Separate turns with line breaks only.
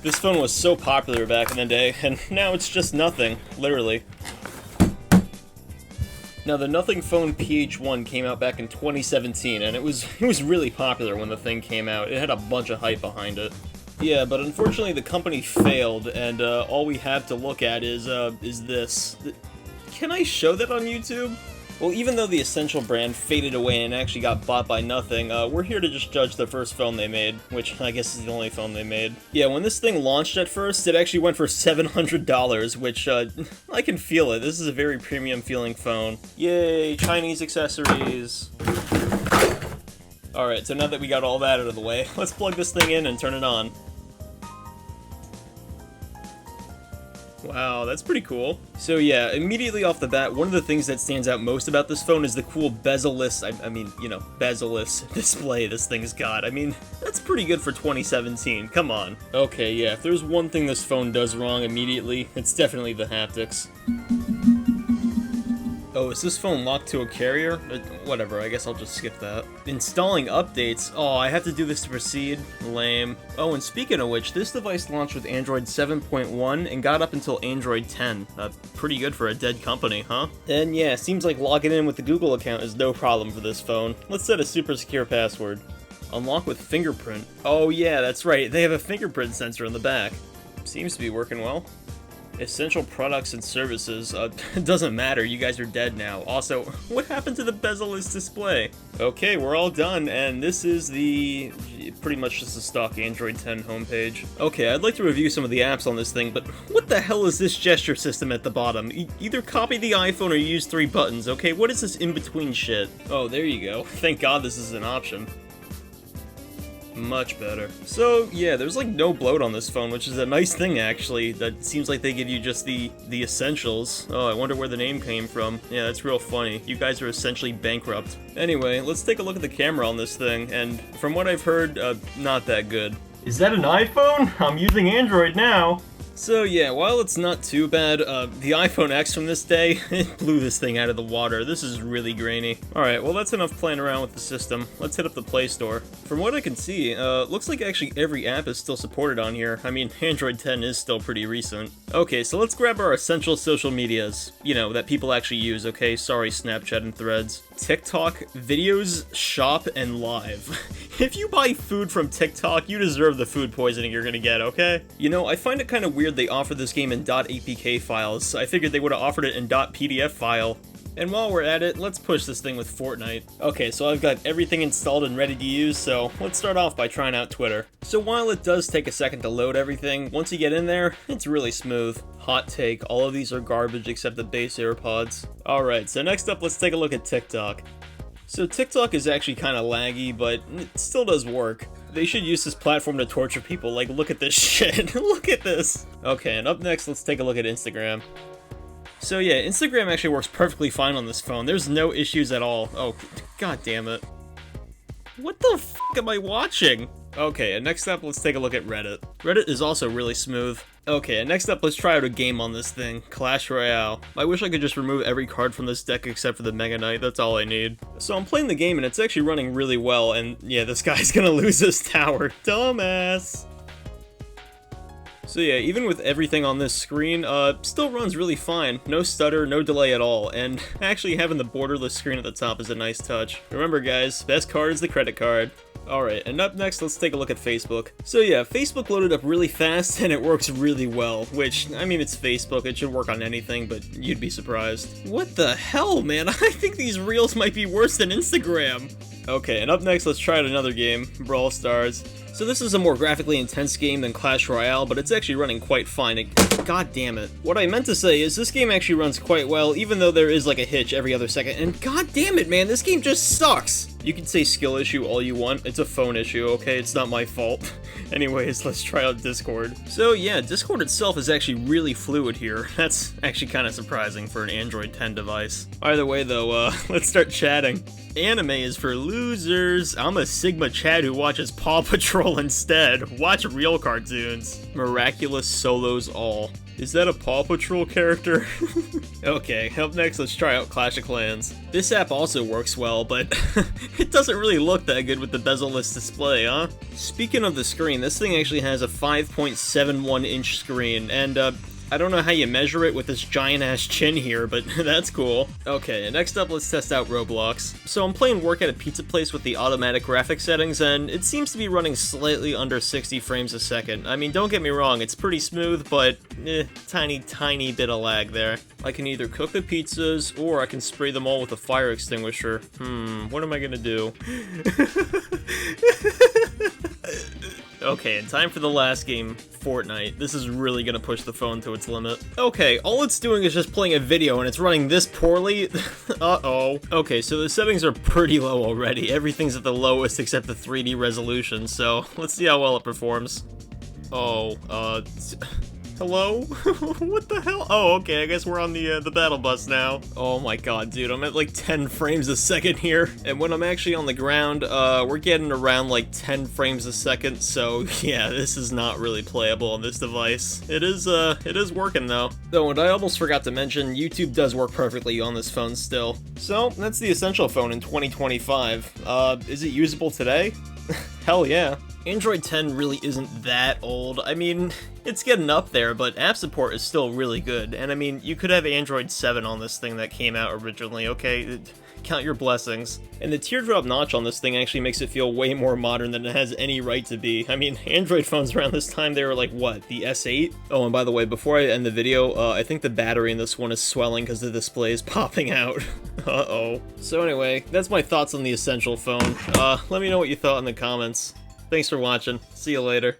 This phone was so popular back in the day, and now it's just nothing, literally. Now, the Nothing Phone PH1 came out back in 2017, and it was really popular when the thing came out. It had a bunch of hype behind it. Yeah, but unfortunately the company failed, and all we have to look at is this. Can I show that on YouTube? Well, even though the Essential brand faded away and actually got bought by Nothing, we're here to just judge the first phone they made, which I guess is the only phone they made. Yeah, when this thing launched at first, it actually went for $700, which, I can feel it. This is a very premium feeling phone. Yay, Chinese accessories. Alright, so now that we got all that out of the way, let's plug this thing in and turn it on. Wow, that's pretty cool. So yeah, immediately off the bat, one of the things that stands out most about this phone is the cool bezel-less, bezel-less display this thing's got. I mean, that's pretty good for 2017, come on. Okay, yeah, if there's one thing this phone does wrong immediately, it's definitely the haptics. Oh, is this phone locked to a carrier? Whatever, I guess I'll just skip that. Installing updates? Oh, I have to do this to proceed? Lame. Oh, and speaking of which, this device launched with Android 7.1 and got up until Android 10. Pretty good for a dead company, huh? And yeah, seems like logging in with the Google account is no problem for this phone. Let's set a super secure password. Unlock with fingerprint. Oh yeah, that's right, they have a fingerprint sensor in the back. Seems to be working well. Essential products and services. It doesn't matter, you guys are dead now. Also, what happened to the bezel-less display? Okay, we're all done, and this is the pretty much just a stock Android 10 homepage. Okay, I'd like to review some of the apps on this thing, but what the hell is this gesture system at the bottom? Either copy the iPhone or use 3 buttons, okay? What is this in-between shit? Oh, there you go. Thank God this is an option. Much better. So, yeah, there's like no bloat on this phone, which is a nice thing, actually. That seems like they give you just the essentials. Oh, I wonder where the name came from. Yeah, that's real funny. You guys are essentially bankrupt. Anyway, let's take a look at the camera on this thing, and from what I've heard, not that good. Is that an iPhone? I'm using Android now. So yeah, while it's not too bad, the iPhone X from this day, it blew this thing out of the water. This is really grainy. Alright, well that's enough playing around with the system. Let's hit up the Play Store. From what I can see, looks like actually every app is still supported on here. I mean, Android 10 is still pretty recent. Okay, so let's grab our essential social medias. You know, that people actually use, okay? Sorry, Snapchat and Threads. TikTok, videos, shop, and live. If you buy food from TikTok, you deserve the food poisoning you're gonna get, okay? You know, I find it kind of weird they offer this game in .apk files. I figured they would have offered it in .pdf file. And while we're at it, let's push this thing with Fortnite. Okay, so I've got everything installed and ready to use, so let's start off by trying out Twitter. So while it does take a second to load everything, once you get in there, it's really smooth. Hot take, all of these are garbage except the base AirPods. Alright, so next up, let's take a look at TikTok. So TikTok is actually kind of laggy, but it still does work. They should use this platform to torture people, like look at this shit, look at this! Okay, and up next, let's take a look at Instagram. So yeah, Instagram actually works perfectly fine on this phone, there's no issues at all. Oh, god damn it. What the f*** am I watching? Okay, and next up, let's take a look at Reddit. Reddit is also really smooth. Okay, and next up, let's try out a game on this thing, Clash Royale. I wish I could just remove every card from this deck except for the Mega Knight, that's all I need. So I'm playing the game and it's actually running really well, and yeah, this guy's gonna lose his tower. Dumbass! So yeah, even with everything on this screen, still runs really fine. No stutter, no delay at all, and actually having the borderless screen at the top is a nice touch. Remember guys, best card is the credit card. Alright, and up next, let's take a look at Facebook. So yeah, Facebook loaded up really fast, and it works really well, which, I mean, it's Facebook, it should work on anything, but you'd be surprised. What the hell, man? I think these Reels might be worse than Instagram. Okay, and up next, let's try out another game, Brawl Stars. So this is a more graphically intense game than Clash Royale, but it's actually running quite fine. God damn it. What I meant to say is this game actually runs quite well, even though there is like a hitch every other second, and god damn it, man, this game just sucks! You can say skill issue all you want, it's a phone issue, okay? It's not my fault. Anyways, let's try out Discord. So yeah, Discord itself is actually really fluid here. That's actually kind of surprising for an Android 10 device. Either way though, let's start chatting. Anime is for losers. I'm a Sigma Chad who watches Paw Patrol instead. Watch real cartoons. Miraculous solos all. Is that a Paw Patrol character? Okay, up next, let's try out Clash of Clans. This app also works well, but it doesn't really look that good with the bezel-less display, huh? Speaking of the screen, this thing actually has a 5.71-inch screen, and I don't know how you measure it with this giant-ass chin here, but that's cool. Okay, next up, let's test out Roblox. So I'm playing work at a pizza place with the automatic graphic settings, and it seems to be running slightly under 60 frames a second. I mean, don't get me wrong, it's pretty smooth, but tiny bit of lag there. I can either cook the pizzas, or I can spray them all with a fire extinguisher. What am I gonna do? Okay, and time for the last game, Fortnite. This is really gonna push the phone to its limit. Okay, all it's doing is just playing a video and it's running this poorly. Uh-oh. Okay, so the settings are pretty low already. Everything's at the lowest except the 3D resolution, so let's see how well it performs. Oh, hello? What the hell? Oh, okay, I guess we're on the battle bus now. Oh my god, dude, I'm at like 10 frames a second here. And when I'm actually on the ground, we're getting around like 10 frames a second, so yeah, this is not really playable on this device. It is working though. Oh, and I almost forgot to mention, YouTube does work perfectly on this phone still. So, that's the Essential phone in 2025. Is it usable today? Hell yeah. Android 10 really isn't that old. I mean, it's getting up there, but app support is still really good. And I mean, you could have Android 7 on this thing that came out originally, okay? Count your blessings. And the teardrop notch on this thing actually makes it feel way more modern than it has any right to be. I mean, Android phones around this time, they were like, what, the S8? Oh, and by the way, before I end the video, I think the battery in this one is swelling because the display is popping out. Uh-oh. So anyway, that's my thoughts on the Essential phone. Let me know what you thought in the comments. Thanks for watching. See you later.